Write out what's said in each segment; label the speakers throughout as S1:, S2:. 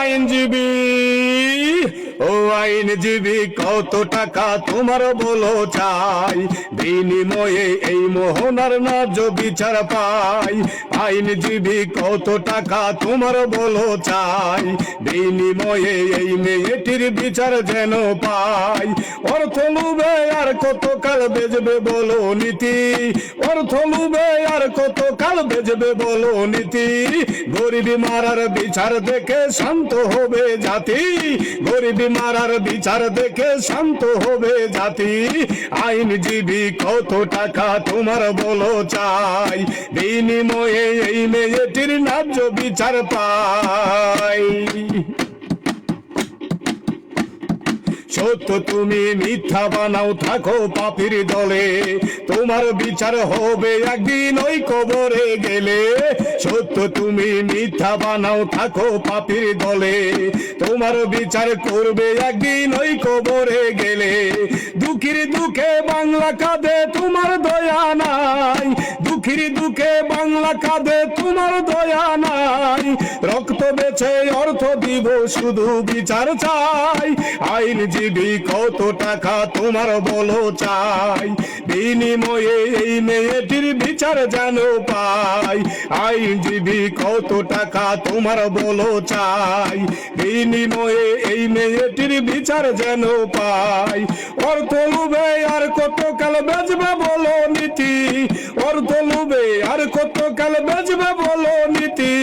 S1: আইনজীবী, ও আইনজীবী, কত টাকা তোমার বলো চাই, বিনিময়ে এই মোহনার ন্যায্য বিচার পাই। আইনজীবী, কত টাকা তোমার বলো চাই, বিনিময়ে এই মেয়েটির বিচার যেন পাই। অর্থ লোভে আর কত কাল বেজবে বলো নীতি, অর্থ লোভে আর কত কাল বেজবে বলো নীতি। গরিবী মারার বিচার দেখে শান্ত হবে জাতি, গরিবী মারার বিচার দেখে শান্ত হবে জাতি। আইনজীবী, কত টাকা তোমার বলো চাই, বিনিময়ে এই মেয়েটির ন্যায্য বিচার পাই। সত্য তুমি মিথ্যা বানাও থাকো পাপীর দলে, তোমার বিচার হবে একদিন ওই কবরে গেলে। সত্য তুমি মিথ্যা বানাও থাকো পাপীর দলে, তোমার বিচার করবে একদিন ওই কবরে গেলে। দুঃখীর দুঃখে বাংলা কাঁদে তোমার দয়া নাই, দুঃখীর দুঃখে বাংলা কাঁদে তোমার দয়া নাই। রক্ত বেচে অর্থ দিব শুধু বিচার চাই। আইনজীবী, কত টাকা তোমার বলো চাই, বিনিময়ে এই মেয়েটির বিচার যেন পাই। আইনজীবী, কত টাকা তোমার বলো চাই, বিনিময়ে এই মেয়েটির বিচার যেন পাই। অর্থ লোভে আর কত কাল বেচবে বলো নীতি, অর্থ লোভে আর কত কাল বেচবে বলো নীতি।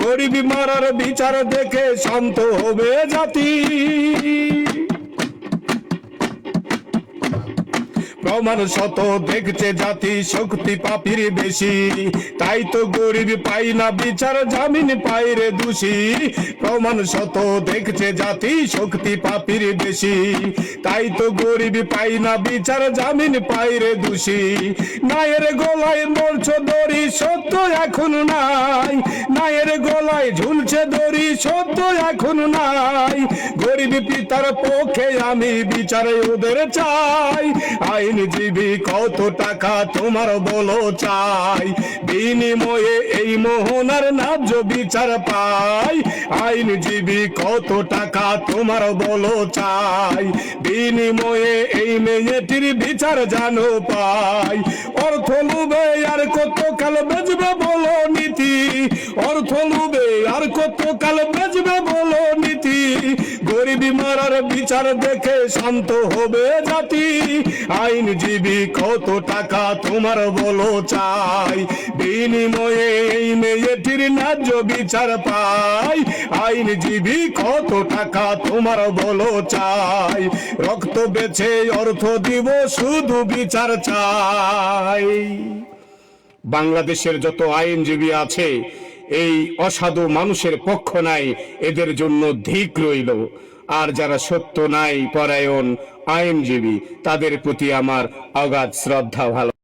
S1: গরিবী মারার বিচার দেখে শান্ত হবে জাতি। প্রমাণ শত দেখছে জাতি, শক্তি পাপীর বেশি, তাই তো গরিব পাই না বিচার, জামিন পাই রে দোষী। প্রমাণ শত দেখছে জাতি, শক্তি পাপীর বেশি, তাই তো গরিব পাই না বিচার, জামিন পাই রে দোষী। নায়ের গলায় মরছ দড়ি, সত্য এখন নাই, নায়ের গলায় ঝুলছে দড়ি, সত্য এখন নাই। গরিব পিতার পক্ষে আমি বিচারে ওদের চাই। আইনজীবী, কত টাকা তোমার বলো চাই, বিনিময়ে এই মোহনার ন্যায্য বিচার পাই। আইনজীবী, কত টাকা তোমার বলো চাই, বিনিময়ে এই মেয়েটির বিচার জানো পাই। অর্থ লোভে আর কত কাল বেচবে বলো নীতি, অর্থ লোভে আর কত কাল বেচবে বলো নীতি। গরিবী মারার বিচার দেখে শান্ত হবে জাতি। আইনজীবী, কত টাকা তোমার বলো চাই, বিনিময়ে এই মেয়েটির ন্যায্য বিচার পাই। আইনজীবী, কত টাকা তোমার বলো চাই, রক্ত বেচে অর্থ দিব শুধু বিচার চাই। বাংলাদেশের যত আইনজীবী আছে এই অসাধু মানুষের পক্ষ নাই, এদের জন্য ধিক রইল। আর যারা সত্য নাই পরায়ণ আইনজীবী, তাদের প্রতি আমার অগাধ শ্রদ্ধা ভালো।